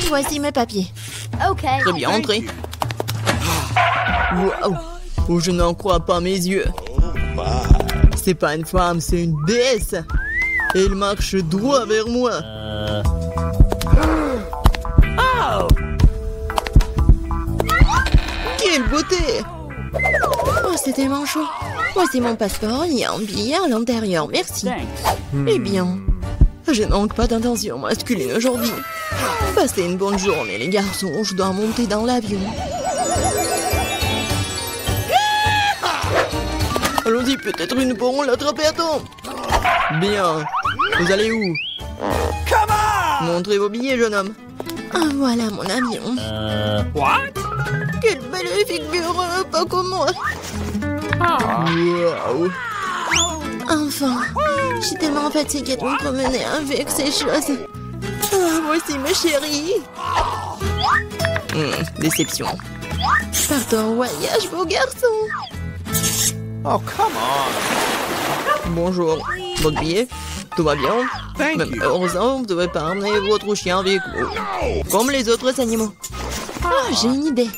Voici mes papiers. Très bien, entrez. Waouh! Oh, je n'en crois pas mes yeux. C'est pas une femme, c'est une déesse. Et elle marche droit vers moi. Quelle beauté! Oh, c'est tellement chaud. Voici mon passeport, il y a un billet à l'intérieur, merci. Eh bien, Je ne manque pas d'intention masculine aujourd'hui. Passez une bonne journée, les garçons. Je dois monter dans l'avion. Allons-y, peut-être nous pourrons l'attraper à temps. Bien. Vous allez où? Montrez vos billets, jeune homme. ah, voilà mon avion. Quelle belle figure, pas comme moi. Waouh. Enfin, je suis tellement fatiguée de me promener avec ces choses. Ah, voici ma chérie. Déception. Partons en voyage, beau garçon. Bonjour. Votre billet? Tout va bien? Même heureusement, vous devez pas emmener votre chien avec vous. Comme les autres animaux. Oh, j'ai une idée.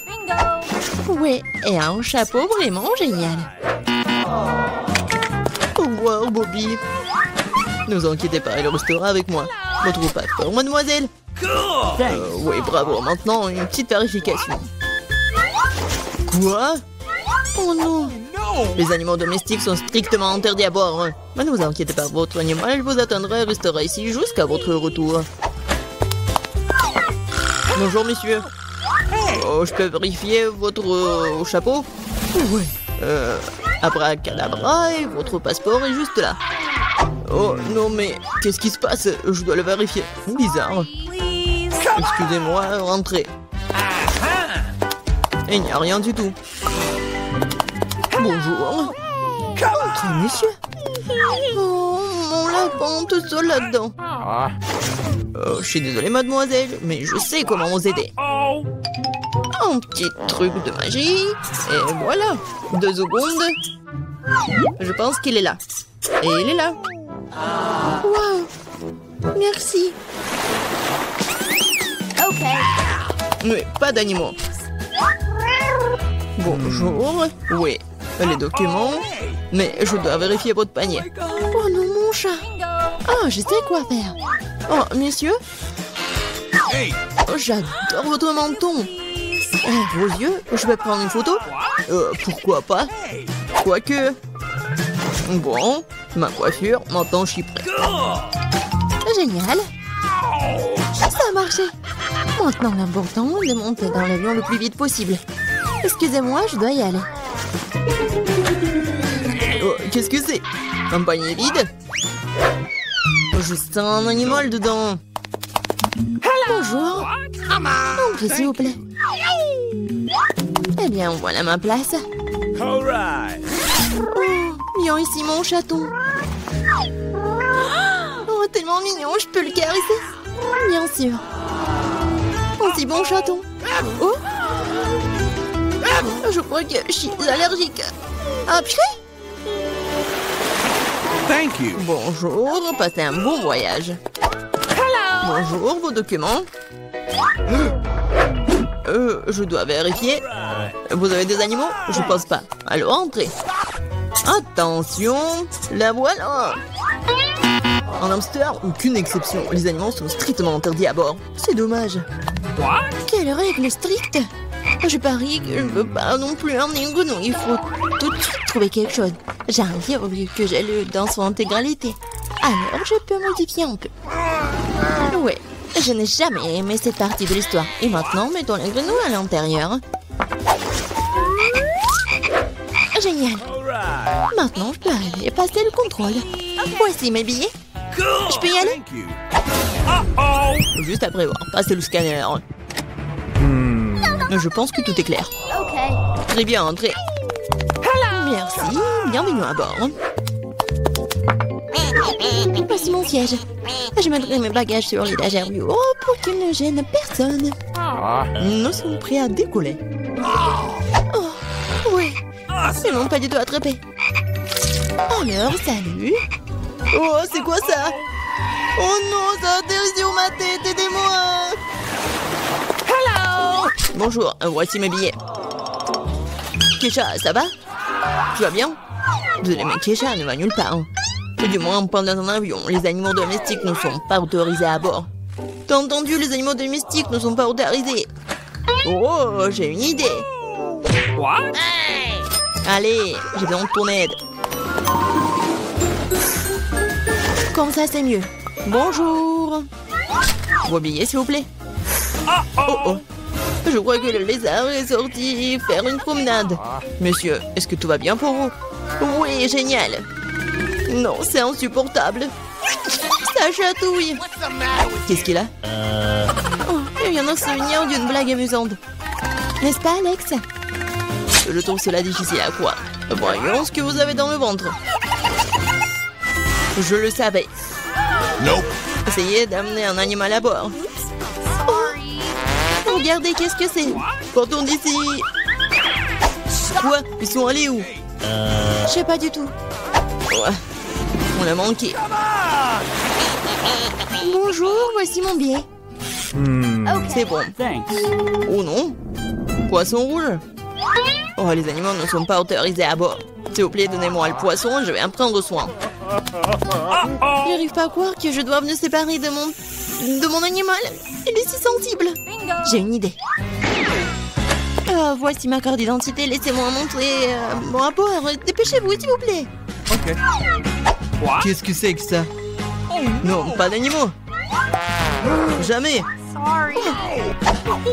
Oui, et un chapeau vraiment génial. Au revoir, Bobby. Ne vous inquiétez pas, il restera avec moi. Votre passeport, mademoiselle. Oui, bravo. Maintenant, une petite vérification. Quoi? Oh non. Les animaux domestiques sont strictement interdits à bord. Mais ne vous inquiétez pas, votre animal vous attendra et restera ici jusqu'à votre retour. Bonjour, monsieur. Oh, je peux vérifier votre chapeau? Oui. Abracadabra, et votre passeport est juste là. Oh non, mais qu'est-ce qui se passe? Je dois le vérifier. Bizarre. Excusez-moi, rentrez. Et il n'y a rien du tout. Bonjour. Entrez, monsieur. Oh, mon lapin, tout seul là-dedans. Oh, je suis désolée, mademoiselle, mais je sais comment vous aider. Un petit truc de magie. Et voilà. 2 secondes. Je pense qu'il est là. Et il est là. Wow. Merci. Mais pas d'animaux. Bonjour. Oui. Les documents. Mais je dois vérifier votre panier. Oh non, mon chat. Ah, je sais quoi faire. Oh, monsieur. Oh, j'adore votre menton. Vos yeux, je vais prendre une photo. Pourquoi pas? Quoique. Bon, ma coiffure, maintenant je suis prêt. Génial. Ça a marché. Maintenant, l'important est de monter dans l'avion le plus vite possible. Excusez-moi, je dois y aller. Oh, qu'est-ce que c'est? Un panier vide? Oh, je sens un animal dedans. Bonjour. Entrez, s'il vous plaît. Eh bien, voilà ma place. Oh, viens ici, mon chaton. Oh, tellement mignon, je peux le caresser? Bien sûr. Aussi bon chaton. Oh, je crois que je suis allergique. Ah, purée. Thank you. Bonjour, passez un bon voyage. Bonjour, vos documents. Je dois vérifier. Vous avez des animaux? Je pense pas. Alors, entrez. Attention, la voilà. En hamster, aucune exception. Les animaux sont strictement interdits à bord. C'est dommage. Quelle règle stricte. Je parie que je ne peux pas non plus emmener une grenouille. Il faut tout de suite trouver quelque chose. J'arrive au lieu que j'ai lu dans son intégralité. Alors, je peux modifier un peu. Ouais, je n'ai jamais aimé cette partie de l'histoire. Et maintenant, mettons les grenouilles à l'intérieur. Génial. Maintenant, je peux aller passer le contrôle. Voici mes billets. Je peux y aller? Juste après avoir passé le scanner. Je pense que tout est clair. Très bien, entrez. Merci, bienvenue à bord. Voici mon siège. Je mettrai mes bagages sur l'étagère du haut pour qu'ils ne gênent personne. Nous sommes prêts à décoller. Oh, oui. Ils m'ont pas du tout attrapé. Alors, salut. Oh, c'est quoi ça? Oh non, ça atterrit sur ma tête, aidez-moi. Bonjour, voici mes billets. Keisha, ça va? Tu vas bien? Désolé, mais Keisha ne va nulle part. Ou du moins, pendant un avion, les animaux domestiques ne sont pas autorisés à bord. T'as entendu, les animaux domestiques ne sont pas autorisés. Oh, j'ai une idée. What? Allez, j'ai besoin de ton aide. Comme ça, c'est mieux. Bonjour. Vos billets, s'il vous plaît. Oh oh. Je crois que le lézard est sorti faire une promenade. Monsieur, est-ce que tout va bien pour vous? Oui, génial. Non, c'est insupportable. Ça chatouille. Qu'est-ce qu'il a? Oh, il vient d'un souvenir d'une blague amusante. N'est-ce pas, Alex? Je trouve cela difficile à croire. Voyons ce que vous avez dans le ventre. Je le savais. Nope. Essayez d'amener un animal à bord. Oh, regardez, qu'est-ce que c'est? Partons d'ici. Quoi? Ils sont allés où? Je sais pas du tout. Ouais. On l'a manqué. Bonjour, voici mon billet. C'est bon. Thanks. Oh non. Poisson rouge. Oh, les animaux ne sont pas autorisés à bord. S'il vous plaît, donnez-moi le poisson, je vais en prendre soin. Je n'arrive pas à croire que je dois me séparer de mon animal. Il est si sensible. J'ai une idée. Voici ma carte d'identité. Laissez-moi montrer mon rapport. Dépêchez-vous, s'il vous plaît. Ok. Qu'est-ce que c'est que ça? Non, pas d'animaux. Jamais.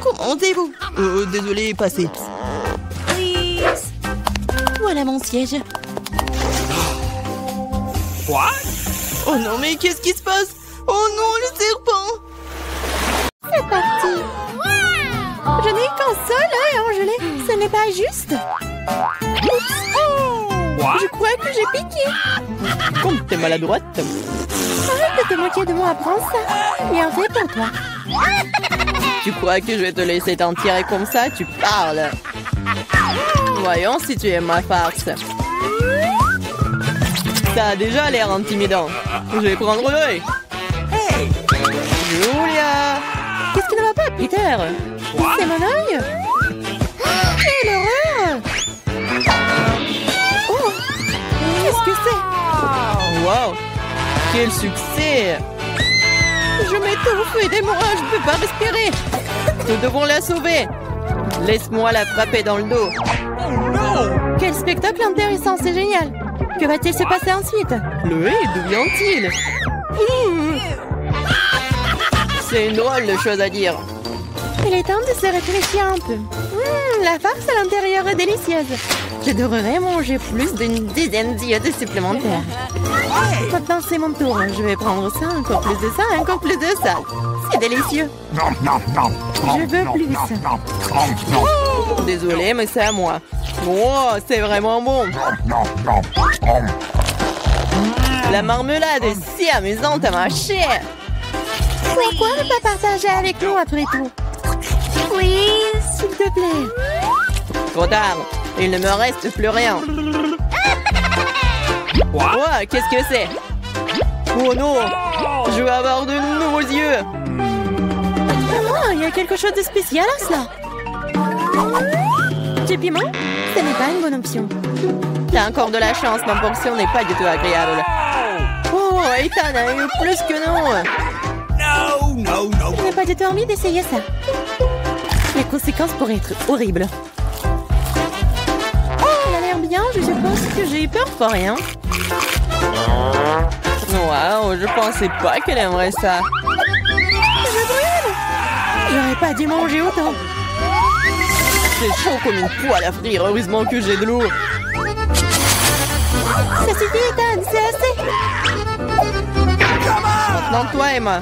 Comment êtes-vous? Désolé, passez. Voilà mon siège. What? Oh non, mais qu'est-ce qui se passe? Oh non, le serpent! C'est parti! Je n'ai qu'un seul œil, Angèle. Ce n'est pas juste. Oups. What? Je crois que j'ai piqué. Comme t'es maladroite. Arrête de te moquer de moi, prends ça. Bien fait pour toi. Tu crois que je vais te laisser t'en tirer comme ça? Tu parles. Voyons si tu aimes ma farce. Ça a déjà l'air intimidant. Je vais prendre l'œil. Hey! Julia! Qu'est-ce qui ne va pas, Peter? C'est mon œil? Quelle horreur! Oh! Qu'est-ce que c'est? Wow! Quel succès! Je m'étouffe, aidez-moi, je ne peux pas respirer. Nous devons la sauver. Laisse-moi la frapper dans le dos. Quel spectacle intéressant, c'est génial. Que va-t-il se passer ensuite? Le hé, d'où vient-il? C'est une drôle de chose à dire. Il est temps de se réfléchir un peu. La farce à l'intérieur est délicieuse. Je devrais manger plus d'une dizaine d'iodes supplémentaires. Maintenant, c'est mon tour. Je vais prendre ça, encore plus de ça, encore plus de ça. C'est délicieux. Je veux plus. Désolée, mais c'est à moi. Oh, c'est vraiment bon. La marmelade est si amusante à mâcher. Pourquoi ne pas partager avec nous après tout? Please, s'il te plaît. Trop tard. Il ne me reste plus rien. Oh, qu'est-ce que c'est? Oh non! Je vais avoir de nouveaux yeux. Il y a quelque chose de spécial à cela. Du piment? Ce n'est pas une bonne option. T'as encore de la chance, ma portion n'est pas du tout agréable. Oh, Ethan a eu plus que non. Je n'ai pas du tout envie d'essayer ça. Les conséquences pourraient être horribles. Elle a l'air bien, je suppose que j'ai eu peur pour rien. Waouh, je pensais pas qu'elle aimerait ça. Je brûle! J'aurais pas dû manger autant. C'est chaud comme une poêle à frire, heureusement que j'ai de l'eau. Ça suffit, Ethan, c'est assez. Maintenant, toi, Emma.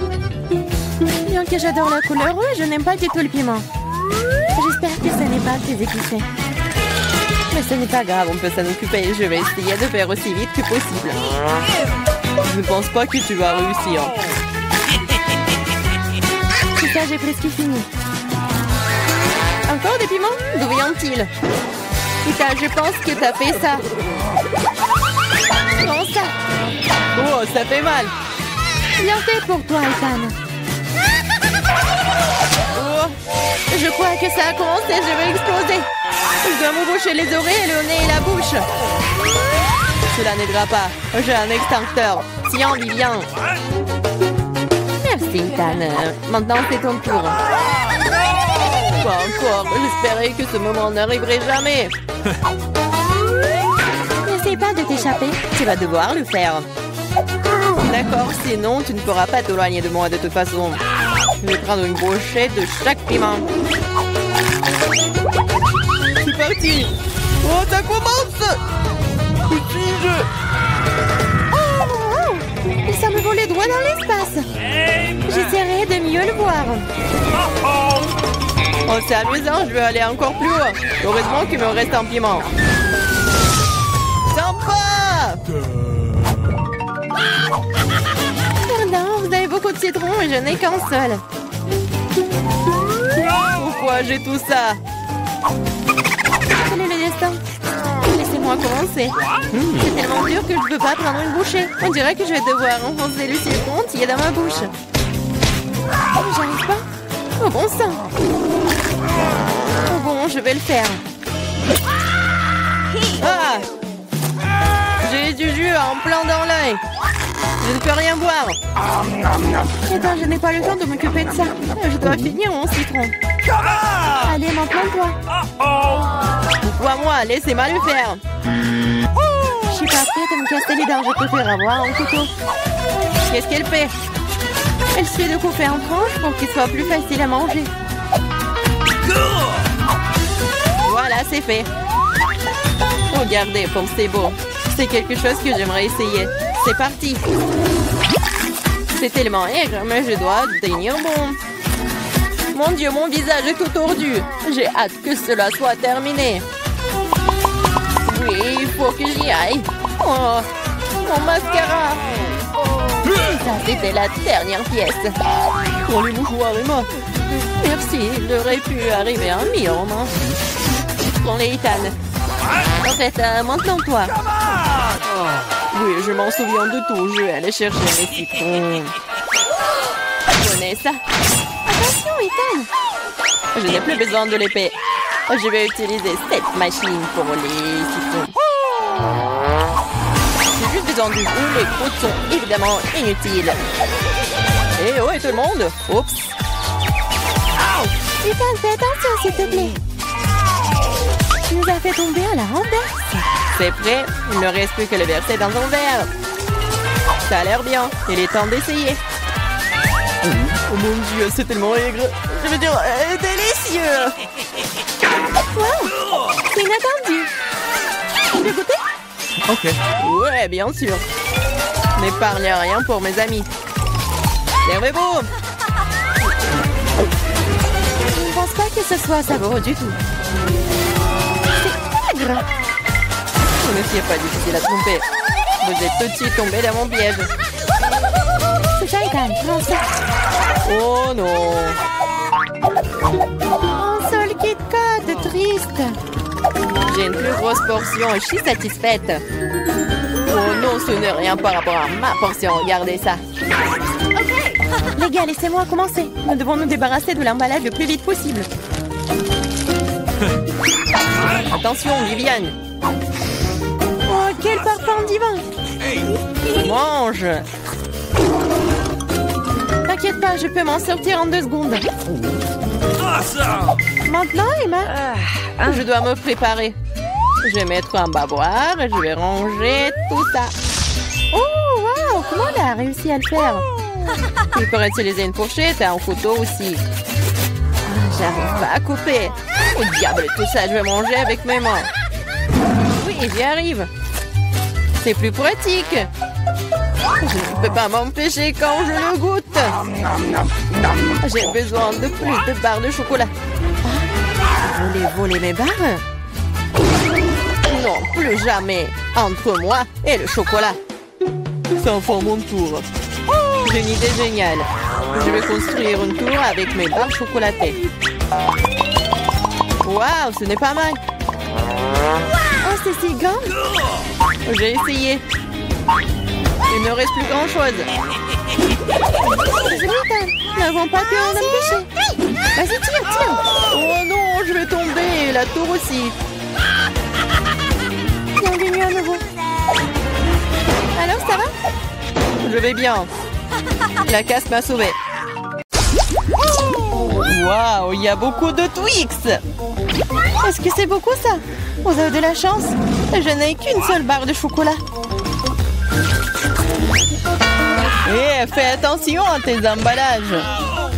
Bien que j'adore la couleur rouge, je n'aime pas du tout le piment. J'espère que ce n'est pas très épicé. Mais ce n'est pas grave, on peut s'en occuper. Je vais essayer de faire aussi vite que possible. Je ne pense pas que tu vas réussir. C'est ça, j'ai presque fini. Encore des piments? D'où vient-il? Ethan, je pense que t'as fait ça. Prends ça. Oh, ça fait mal. Bien fait pour toi, Ethan. Oh, je crois que ça a commencé, je vais exploser. Je dois me boucher les oreilles, le nez et la bouche. Cela n'aidera pas. J'ai un extincteur. Tiens, Vivian. Merci, Ethan. Maintenant, c'est ton tour. Pas encore. J'espérais que ce moment n'arriverait jamais. N'essaie pas de t'échapper. Tu vas devoir le faire. D'accord, sinon tu ne pourras pas t'éloigner de moi de toute façon. Je vais prendre une brochette de chaque piment. C'est parti. Oh, ça commence. Où suis-je? Oh, ça me volait droit dans l'espace. J'essaierai de mieux le voir. Oh, c'est amusant, je vais aller encore plus haut. Heureusement qu'il me reste un piment. Sympa! Pardon, vous avez beaucoup de citron et je n'ai qu'un seul. Pourquoi j'ai tout ça? Quel est le destin? Laissez-moi commencer. C'est tellement dur que je ne peux pas prendre une bouchée. On dirait que je vais devoir enfoncer le citron entier dans ma bouche. J'arrive pas. Oh bon sang. Oh bon, je vais le faire. Ah! J'ai du jus en plein dans l'œil. Je ne peux rien boire. Attends, je n'ai pas le temps de m'occuper de ça. Je dois finir mon citron. Allez, maintenant toi. Pourquoi moi? Laissez-moi le faire. Je suis pas prête à me casser les dents. Je préfère avoir un couteau. Qu'est-ce qu'elle fait? Elle suffit de couper en tranches pour qu'il soit plus facile à manger. Voilà, c'est fait. Regardez comme c'est beau. C'est quelque chose que j'aimerais essayer. C'est parti. C'est tellement aigre, mais je dois tenir bon. Mon Dieu, mon visage est tout tordu. J'ai hâte que cela soit terminé. Oui, il faut que j'y aille. Oh, mon mascara. Ça, c'était la dernière pièce. Pour les mouchoirs, Emma. Merci, il aurait pu arriver un million. Prends-les, Ethan. En fait, maintenant toi. Oui, je m'en souviens de tout. Je vais aller chercher mes citrons. Prenez ça. Attention, Ethan. Je n'ai plus besoin de l'épée. Je vais utiliser cette machine pour les citrons. J'ai juste besoin du jus. Les croûtes sont évidemment inutiles. Et oh, et tout le monde. Oups. Ethan, fais attention, s'il te plaît. Tu nous as fait tomber à la renverse. C'est prêt. Il ne reste plus que le verser dans un verre. Ça a l'air bien. Il est temps d'essayer. Oh mon Dieu, c'est tellement aigre. Je veux dire, délicieux. Wow, c'est inattendu. Tu veux goûter? Ok. Ouais, bien sûr. N'épargne rien pour mes amis. Servez-vous. Je ne pense pas que ce soit savoureux du tout. C'est aigre. Ce n'est pas difficile à tromper. Vous êtes tout de suite tombé dans mon piège. C'est ça, Ethan. Prends ça. Oh non. Un seul Kit Kat, triste. J'ai une plus grosse portion et je suis satisfaite. Oh non, ce n'est rien par rapport à ma portion. Regardez ça. Les gars, laissez-moi commencer. Nous devons nous débarrasser de l'emballage le plus vite possible. Attention, Viviane. Oh, quel parfum divin. Mange. T'inquiète pas, je peux m'en sortir en 2 secondes. Maintenant, Emma, je dois me préparer. Je vais mettre un bavoir et je vais ranger tout ça. Oh, wow, comment elle a réussi à le faire? Il pourrait utiliser une fourchette et un couteau aussi. J'arrive pas à couper. Oh diable, tout ça, je vais manger avec mes mains. Oui, j'y arrive. C'est plus pratique. Je ne peux pas m'empêcher quand je le goûte. J'ai besoin de plus de barres de chocolat. Vous voulez voler mes barres? Non, plus jamais. Entre moi et le chocolat. C'est enfin mon tour. J'ai une idée géniale. Je vais construire une tour avec mes barres chocolatées. Waouh, ce n'est pas mal. Oh, c'est si grand. J'ai essayé. Il ne reste plus grand-chose. Désolé, Ethan. Nous n'avons pas pu en empêcher. Vas-y, tire. Oh non, la tour aussi. Bienvenue à nouveau. Alors, ça va? Je vais bien. La casse m'a sauvée. Waouh, il y a beaucoup de Twix. Est-ce que c'est beaucoup ça? Vous avez de la chance. Je n'ai qu'une seule barre de chocolat. Eh, fais attention à tes emballages.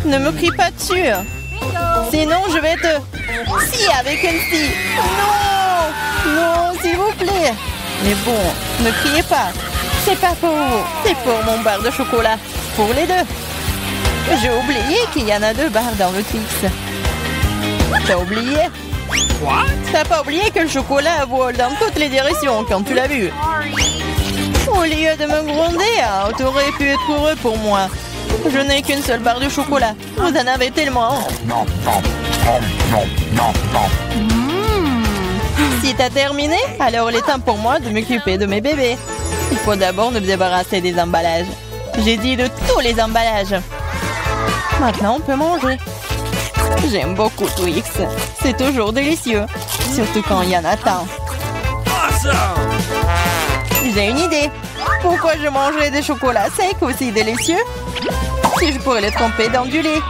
Ne me crie pas dessus. Sinon, je vais te... Si, avec une scie. Non! Non, s'il vous plaît. Mais bon, ne criez pas. C'est pas pour vous. C'est pour mon bar de chocolat. Pour les deux. J'ai oublié qu'il y en a 2 barres dans le Twix. T'as oublié? What? T'as pas oublié que le chocolat vole dans toutes les directions quand tu l'as vu? Au lieu de me gronder, t'aurais pu être heureux pour moi. Je n'ai qu'une seule barre de chocolat. Vous en avez tellement. Si t'as terminé, alors il est temps pour moi de m'occuper de mes bébés. Il faut d'abord me débarrasser des emballages. J'ai dit de tous les emballages. Maintenant, on peut manger. J'aime beaucoup Twix. C'est toujours délicieux. Surtout quand il y en a tant. J'ai une idée. Pourquoi je mangerais des chocolats secs aussi délicieux si je pourrais les tremper dans du lait?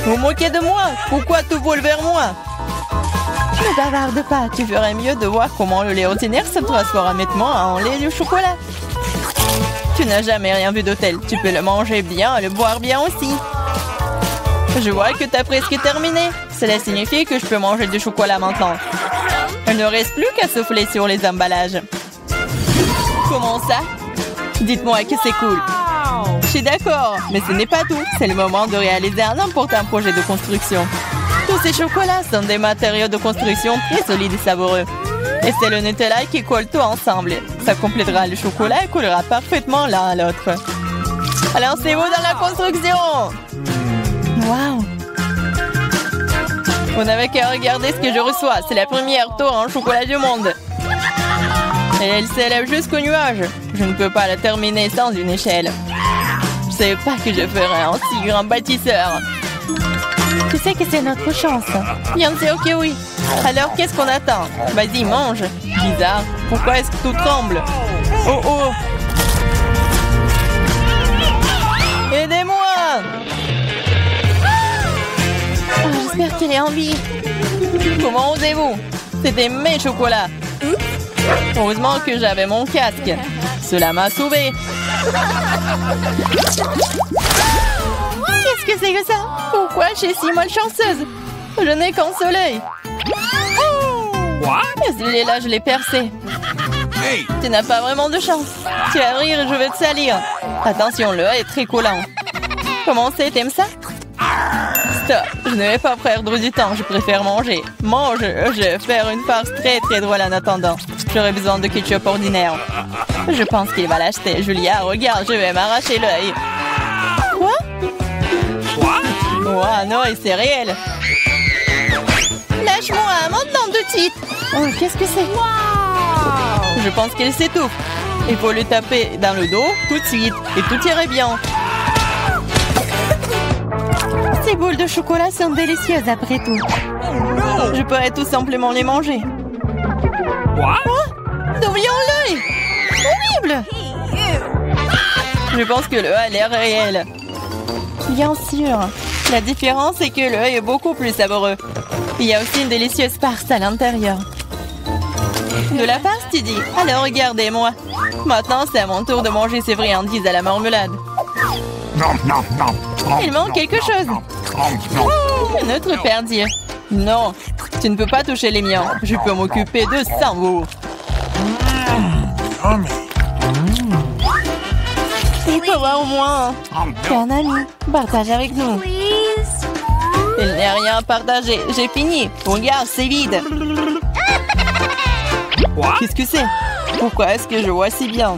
Vous moquez de moi? Pourquoi tout vole vers moi? Ne bavarde pas. Tu ferais mieux de voir comment le lait ordinaire se transforme nettement en lait de chocolat. Tu n'as jamais rien vu d'hôtel. Tu peux le manger bien et le boire bien aussi. Je vois que tu as presque terminé. Cela signifie que je peux manger du chocolat maintenant. Il ne reste plus qu'à souffler sur les emballages. Comment ça? Dites-moi que c'est cool. Je suis d'accord, mais ce n'est pas tout. C'est le moment de réaliser un important projet de construction. Tous ces chocolats sont des matériaux de construction très solides et savoureux. Et c'est le Nutella qui colle tout ensemble. Ça complétera le chocolat et collera parfaitement l'un à l'autre. Alors c'est vous dans la construction! Waouh! Vous n'avez qu'à regarder ce que je reçois. C'est la première tour en chocolat du monde. Et elle s'élève jusqu'au nuage. Je ne peux pas la terminer sans une échelle. Je ne savais pas que je ferais un si grand bâtisseur. Tu sais que c'est notre chance. Bien sûr que oui. Alors qu'est-ce qu'on attend? Vas-y, mange. Bizarre. Pourquoi est-ce que tout tremble? Oh oh! Aidez-moi! Oh, j'espère qu'elle est en vie. Comment osez-vous? C'était mes chocolats. Heureusement que j'avais mon casque. Cela m'a sauvé. Qu'est-ce que c'est que ça? Pourquoi je suis si malchanceuse? Je n'ai qu'un soleil. What? Celui-là, je l'ai percé. Hey! Tu n'as pas vraiment de chance. Tu vas rire et je vais te salir. Attention, le est très collant. Comment c'est? T'aimes ça? Stop. Je ne vais pas perdre du temps. Je préfère manger. Mange. Je vais faire une farce très très drôle en attendant. J'aurai besoin de ketchup ordinaire. Je pense qu'il va l'acheter. Julia, regarde, je vais m'arracher l'œil. Quoi? Oh non, et c'est réel. Lâche-moi, maintenant tout de suite. Oh, qu'est-ce que c'est? Je pense qu'elle s'étouffe. Il faut le taper dans le dos tout de suite et tout irait bien. Ces boules de chocolat sont délicieuses après tout. Je pourrais tout simplement les manger. What? D'où vient l'œil? Horrible! Je pense que le a l'air réel. Bien sûr. La différence est que l'œil est beaucoup plus savoureux. Il y a aussi une délicieuse farce à l'intérieur. De la farce, tu dis? Alors regardez-moi. Maintenant, c'est à mon tour de manger ces friandises à la marmelade. Il manque quelque chose. Notre perdir. Non, tu ne peux pas toucher les miens. Je peux m'occuper de ça, vous. Il faut voir au moins. T'es un ami. Partage avec nous. Il n'y a rien à partager. J'ai fini. Regarde, c'est vide. Qu'est-ce que c'est? Pourquoi est-ce que je vois si bien?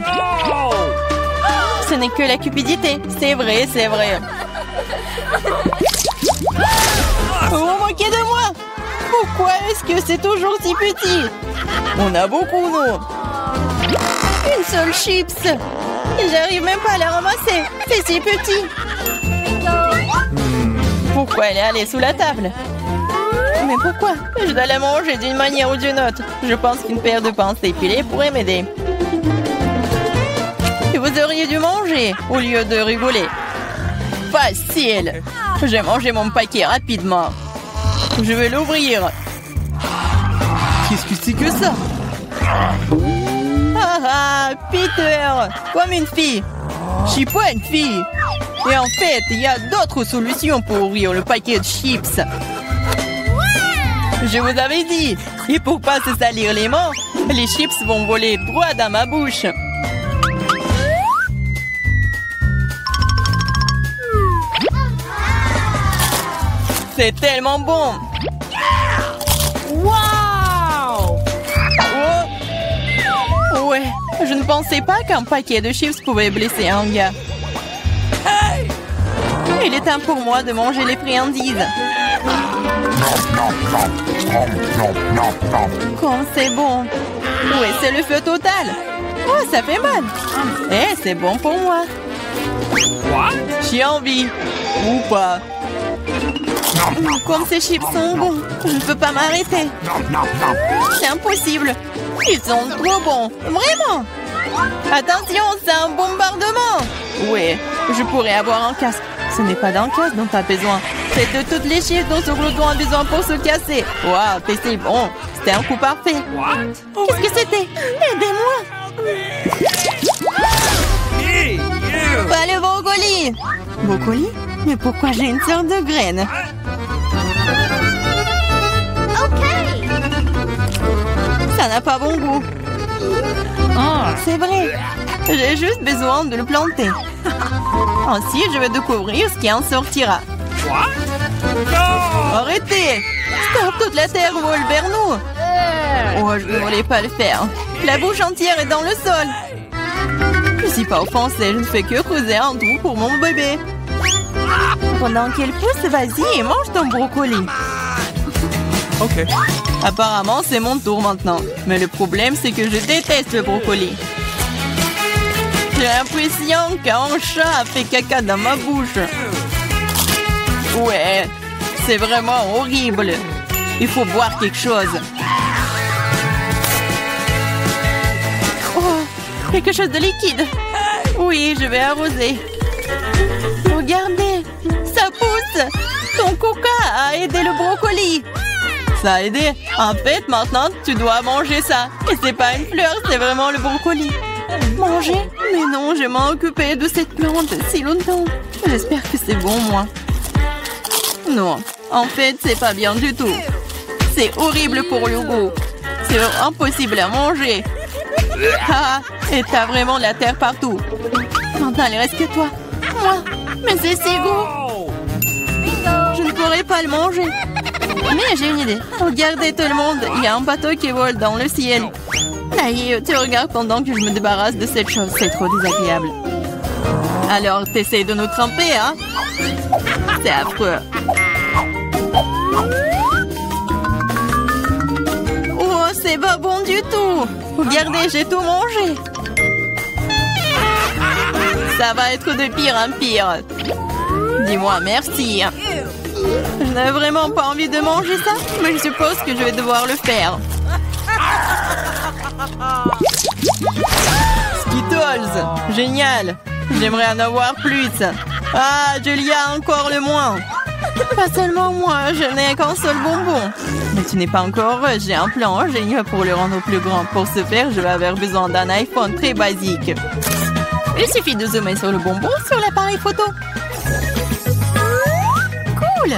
Ce n'est que la cupidité. C'est vrai, c'est vrai. Vous vous moquez de moi? Pourquoi est-ce que c'est toujours si petit? On a beaucoup, nous. Une seule chips. J'arrive même pas à la ramasser. C'est si petit. Pourquoi elle est allée sous la table? Mais pourquoi? Je dois la manger d'une manière ou d'une autre. Je pense qu'une paire de pinces épilées pourrait m'aider. Et vous auriez dû manger au lieu de rigoler. Facile. J'ai mangé mon paquet rapidement. Je vais l'ouvrir. Qu'est-ce que c'est que ça? Ah ah, Peter, comme une fille. Je suis pas une fille. Et en fait, il y a d'autres solutions pour ouvrir le paquet de chips. Je vous avais dit. Et pour pas se salir les mains, les chips vont voler droit dans ma bouche. C'est tellement bon. Wow! Oh. Ouais, je ne pensais pas qu'un paquet de chips pouvait blesser un gars. Hey! Il est temps pour moi de manger les friandises. Comme c'est bon. Ouais, c'est le feu total. Oh, ça fait mal. Eh, c'est bon pour moi. J'ai envie. Ou pas. Comme ces chips sont bons, je ne peux pas m'arrêter. C'est impossible. Ils sont trop bons. Vraiment. Attention, c'est un bombardement. Ouais, je pourrais avoir un casque. Ce n'est pas d'un casque dont tu as besoin. C'est de toutes les chips dont ce glouton a besoin pour se casser. Waouh, c'est bon. C'était un coup parfait. Qu'est-ce que c'était? Aidez-moi. Pas le brocoli. Brocoli? Mais pourquoi j'ai une sorte de graine? Ça n'a pas bon goût. C'est vrai. J'ai juste besoin de le planter. Ainsi, je vais découvrir ce qui en sortira. Arrêtez! Stop, toute la terre vole vers nous. Oh, je ne voulais pas le faire. La bouche entière est dans le sol. Je ne suis pas offensée, je ne fais que creuser un trou pour mon bébé. Pendant qu'elle pousse, vas-y et mange ton brocoli. Ok. Apparemment, c'est mon tour maintenant. Mais le problème, c'est que je déteste le brocoli. J'ai l'impression qu'un chat a fait caca dans ma bouche. Ouais, c'est vraiment horrible. Il faut boire quelque chose. Oh, quelque chose de liquide. Oui, je vais arroser. Regardez, ça pousse. Ton coca a aidé le brocoli. Ça a aidé. En fait, maintenant, tu dois manger ça. Et c'est pas une fleur, c'est vraiment le brocoli. Manger? Mais non, je m'en occupais de cette plante si longtemps. J'espère que c'est bon, moi. Non, en fait, c'est pas bien du tout. C'est horrible pour le goût. C'est impossible à manger. Ah, et t'as vraiment de la terre partout. Maintenant, il reste que toi. Moi, mais c'est si goût. Je ne pourrais pas le manger. Mais j'ai une idée. Regardez tout le monde, il y a un bateau qui vole dans le ciel. Aïe, tu regardes pendant que je me débarrasse de cette chose, c'est trop désagréable. Alors, t'essayes de nous tremper, hein? C'est affreux. Oh, c'est pas bon du tout. Regardez, j'ai tout mangé. Ça va être de pire en pire. Dis-moi merci. Je n'ai vraiment pas envie de manger ça, mais je suppose que je vais devoir le faire. Skittles, génial. J'aimerais en avoir plus. Ah, Julia, encore le moins. Pas seulement moi, je n'ai qu'un seul bonbon. Mais tu n'es pas encore heureuse, j'ai un plan génial pour le rendre plus grand. Pour ce faire, je vais avoir besoin d'un iPhone très basique. Il suffit de zoomer sur le bonbon sur l'appareil photo. Cool!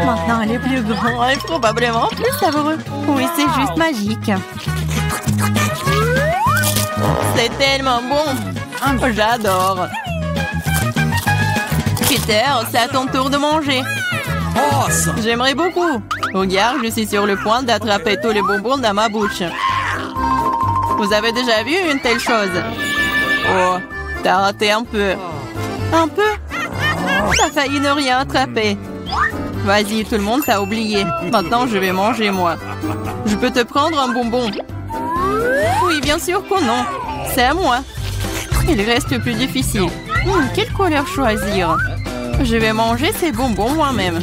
Maintenant, elle est plus grand et probablement plus savoureux. Oui, c'est juste magique. C'est tellement bon. J'adore. Peter, c'est à ton tour de manger. Awesome. J'aimerais beaucoup. Regarde, je suis sur le point d'attraper tous les bonbons dans ma bouche. Vous avez déjà vu une telle chose? Oh, t'as raté un peu. Un peu? T'as failli ne rien attraper. Vas-y, tout le monde t'a oublié. Maintenant, je vais manger, moi. Je peux te prendre un bonbon? Oui, bien sûr que non. C'est à moi. Il reste plus difficile. Quelle couleur choisir? Je vais manger ces bonbons moi-même.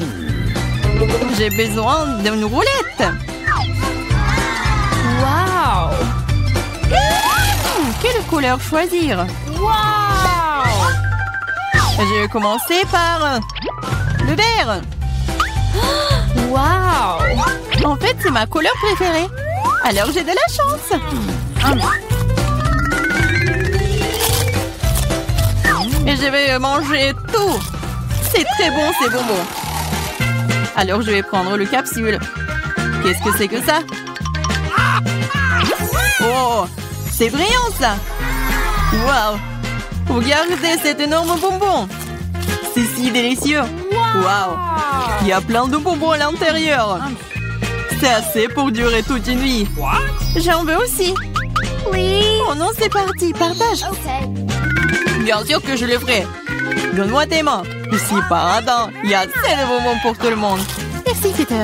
J'ai besoin d'une roulette. Wow! Quelle couleur choisir? Wow! Je vais commencer par le vert. Wow! En fait, c'est ma couleur préférée. Alors, j'ai de la chance. Et je vais manger tout. C'est très bon, ces bonbons. Alors, je vais prendre le capsule. Qu'est-ce que c'est que ça? Oh, c'est brillant, ça. Waouh! Regardez cet énorme bonbon. C'est si délicieux. Waouh! Il y a plein de bonbons à l'intérieur. C'est assez pour durer toute une vie. J'en veux aussi. Oui. Oh non, c'est parti. Partage. Bien sûr que je le ferai. Donne-moi tes mains. Ici, par un temps, il y a assez de bonbons pour tout le monde. Merci, Peter.